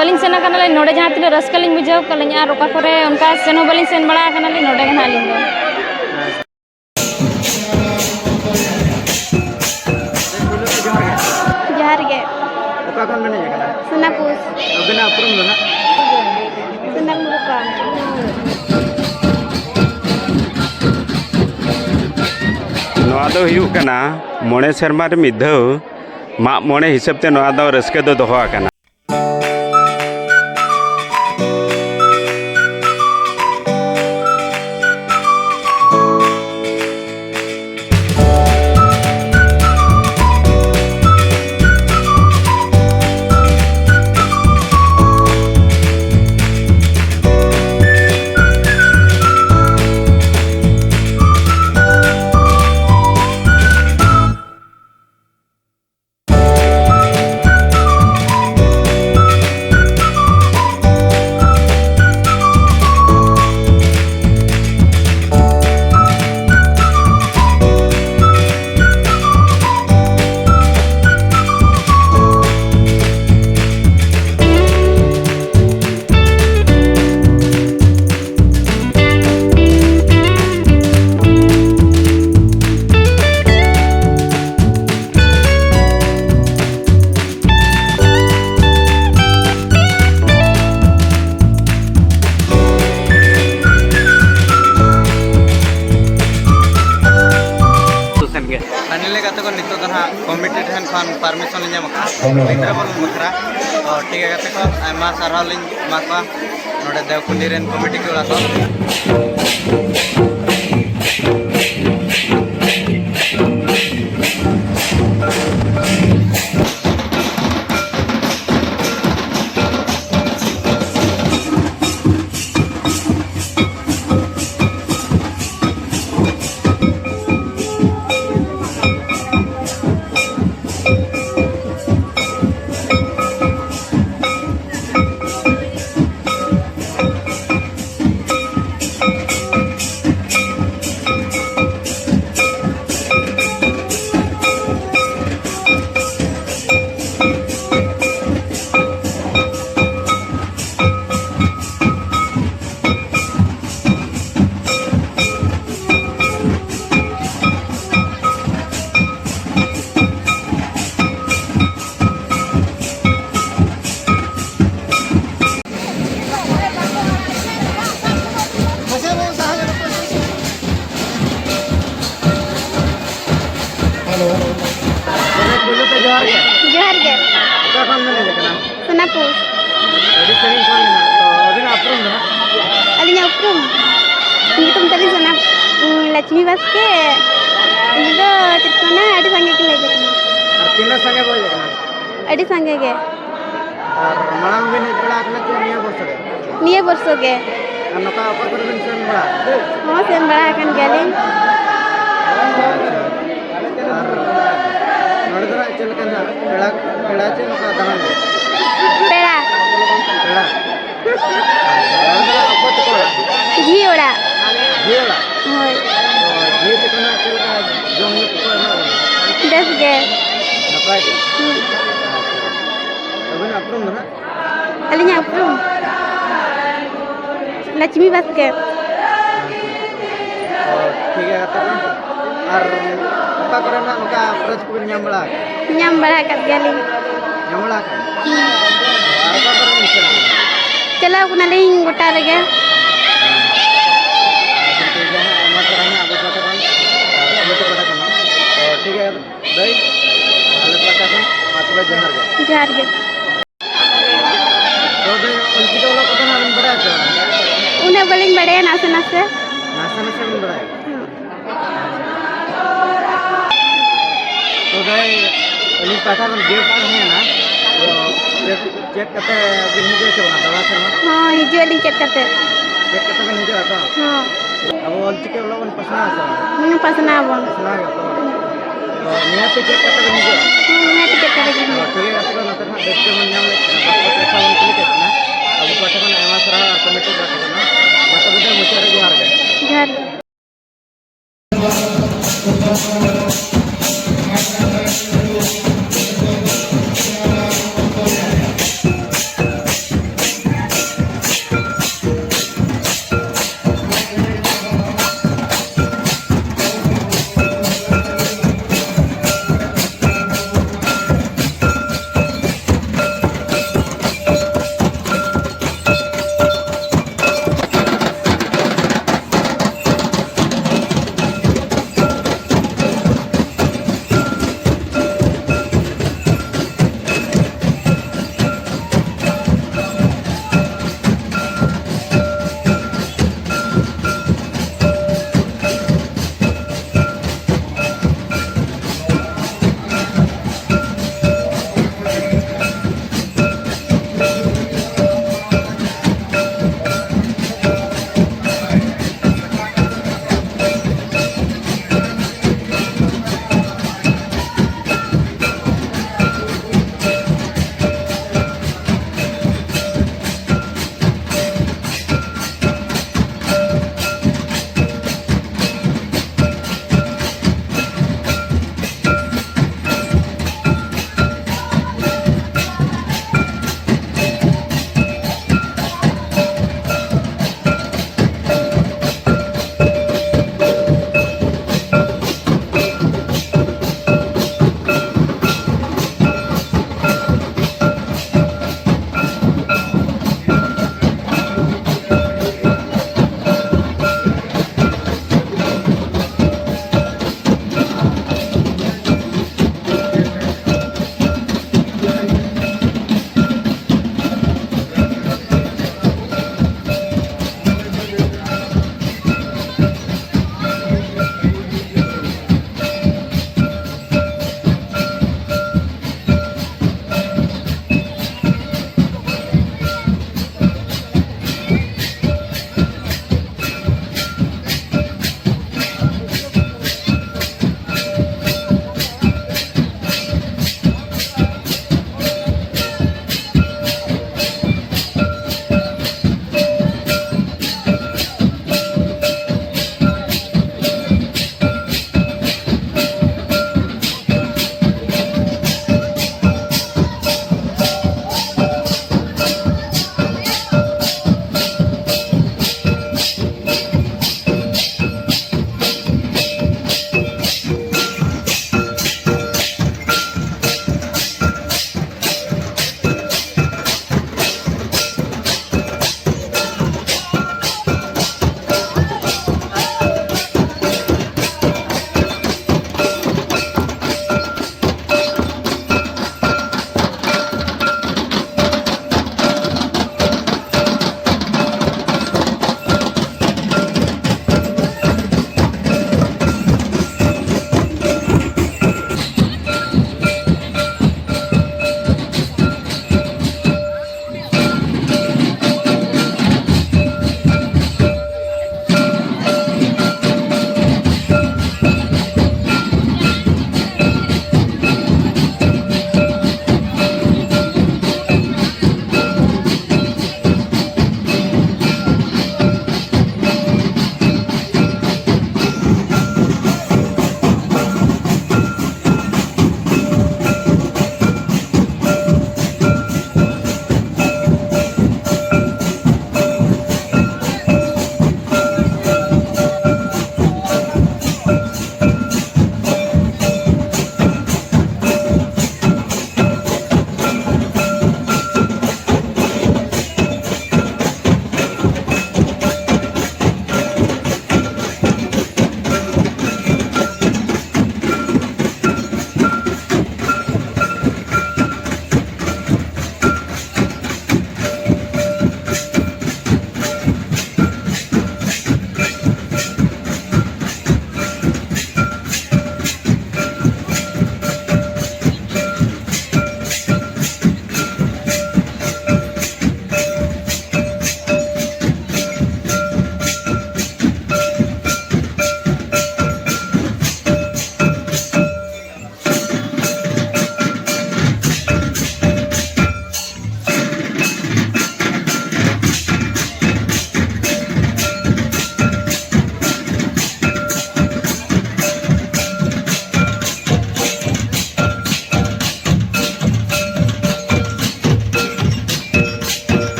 बलिंग सेना कनाले नोडे जहाँ तीन रस्का लिंग बुझाव कलिंग और ओका करे उनका सेनो बलिंग सेन बड़ा कनाले नोडे गना लिंग दो जहर के ओका कौन बने जगह सुनापुस अबेना अपरम दो ना सुनाक मुरुका नोआ दो हुयुग कना मोने शर्मा रे मिधौ मा मोने हिसाब ते नोआ दो रस्के दो दोहो आकना कमिटी ठन खान परमिशन लिंग मका गिद्रा बल मखरा और ठीक है कते को आयमा सारहाव लिंग माका नोडे देवकुंडी रेन कमिटी के उला को जोहार के ओका कौन बने जगह सुनापुस अभी सेविंग कौन ना तो अभी ना अपरम दो ना अलिnya उपrum तुम तरी सुना लक्ष्मी बस के ini do cetkona adi sange ke lagi और तीन संगे बोल जगह adi sange के और मलांग भी नहीं बड़ा अपना तो niya borso के और नका ओका कर बिन सेन बड़ा हां सेन बड़ा akan galing नोडरा चल कना पेड़ा पेड़ा चे नका दान pera पेड़ा नोडरा ओका तो ji ora जीला hoi तो जी तो कना चल का जोम ने को ना des ge नपाय के अभी ना अपरम दो ना alinya उपrum लक्ष्मी बस के ठीक है और ओका करे ना ओका प्रज को nyam बड़ा nyam bड़ा kat galing nyam बड़ा और ओका करे मिशन चला kuna ling gota rege ठीक है भाई अलग प्रकार मातृ जहर के तो भाई उनकी तो लोग पता ना बड़ा है उन्हें बलिंग बड़े नासे नासे नासा नासा में बड़ा है तो भाई उन्हीं पाठा में देव का है ना तो चेक करते अभी नहीं जो दवा से हाँ हिजो लिंग चेक करते में नहीं जो आता हाँ अब उनकी के लोग उन पसना है मैं पसना बोल पसना है तो निया पे चेक करते में नहीं जो मैं टिकट करेगी ठीक है तो ना तो देखते मन नाम लेके बस पैसा उनके लिए कितना अब पाठा में आया सरा कमिटी का ना मतलब इधर मुझे जोहार गए घर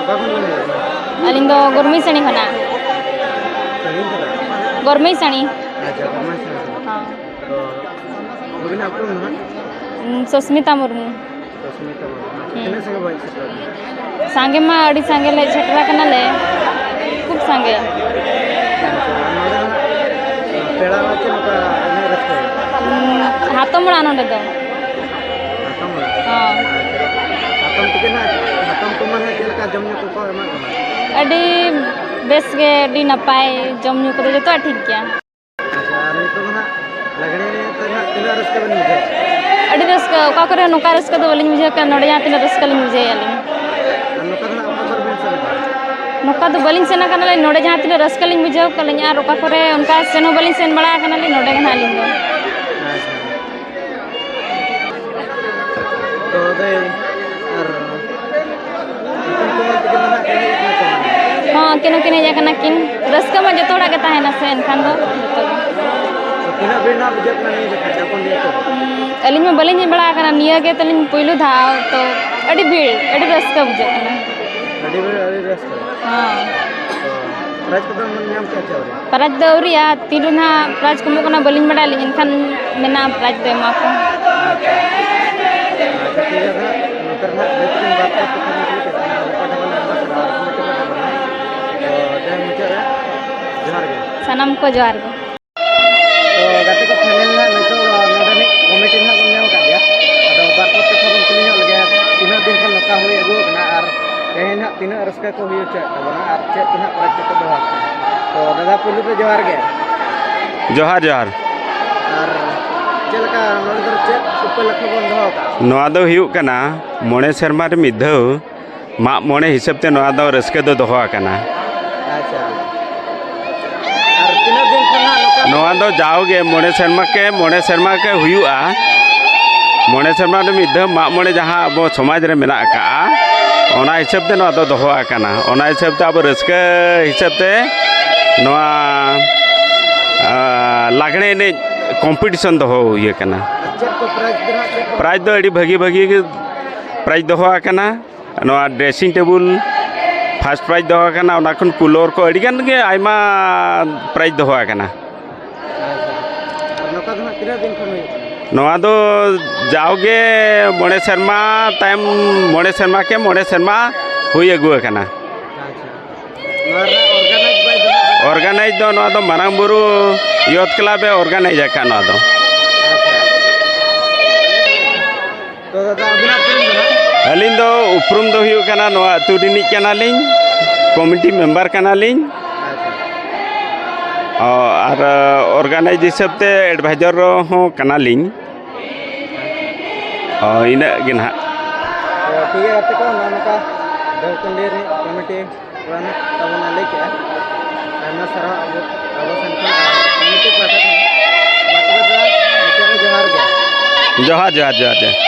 अलिंग दो गुरमी सणी खना गुरमी सणी हाँ सुस्मिता मुर्मू सांगे मा अड़ी सांगे ले छटरा कना ले खूब सांगे हाथों मड़ा नोडे दो हाँ अड़ी बेस गे अड़ी नपाय जमनु को जो तो ठीक गया अड़ी रस्का का करे नोका रस्का तो बलिंग मुझे का नोड़े यहाँ तीन रस्का लिंग मुझे याली नोका तो बलिंग सेना करना ले नोड़े जहाँ तीन रस्का लिंग मुझे का लिंग यार रोका करे उनका सेनो बलिंग सेन बड़ा करना ले नोड़े कना लिंग तो दे हाँ किनो किने जा करना किन रस्का में जो थोड़ा कहता है ना सेन खान दो किना बिना बजट में नहीं देखा अपन दिया तो अलिंग में बलिंग बड़ा करना निया के तलिंग पहलू था तो अड़ी भीड़ अड़ी रस्का बुझे करना अड़ी रस्का हाँ प्राइस को मन नाम क्या चल रहा प्राइस दौरिया तीनों ना प्राइस को मुकना बलिंग बड़ा लेकिन खान में ना प्राइस दे माको सनम को जोहार गो तो गाते को फाइनल ना नितो नोडे कमिटी ना बन नाम का दिया अदो बार को तक बन कुली ᱧᱚᱜ लगे तीना दिन खन नोका हुई अगु ना आर तेहेन ना तीना रस्का को हुई चे तबना आर चे तीना प्राइस को दोहा तो दादा पुलु पे जोहार गे जोहार जोहार आर चलका नोडे चे सुपर लख बन दोहा का नोआ दो हुयुग कना मोणे शर्मा रे मिद धौ मा मोणे हिसाब ते नोआ दो रस्के दो दोहा कना अच्छा आर तीना दिन खन ना नोका नोआ दो जाओगे मोणे शर्मा के हुयुआ मोणे शर्मा रे मिद धौ मा मोणे जहां अब समाज रे मेना का ओना हिसाब ते नोआ दो दोहा कना ओना हिसाब ते अब रस्के हिसाब ते नोआ लाgne एnej कंपटीशन दोहो हुए कना प्राइज दो अड़ी भागी भागी प्राइज दोहा कना नोआ ड्रेसिंग टेबल फर्स्ट प्राइज दोहा कना ओना खन कूलर को अड़ी गान गे आयमा प्राइज दोहा कना नोआ दो जाओगे मोणे शर्मा टाइम मोणे शर्मा हुई अगु कना ऑर्गेनाइज दो नोआ दो मारंग बुरु यूथ क्लब ए ऑर्गेनाइज का नोआ दो तो दादा अबिना पुरुम ना अलिंग दो उपरुम दो हुयुग कना नोआ अतु रिनिज कना लिंग कमिटी मेंबर कना लिंग और ऑर्गेनाइज हिसाब ते एडवाइजर हो कना लिंग इना गिना तो ठीक है गाते को नोका देवकुंडी रे कमिटी वन तबना लेके आना सारा अब संख्या कमिटी पाटा था बात बता जोहार गे जोहार जोहार जोहार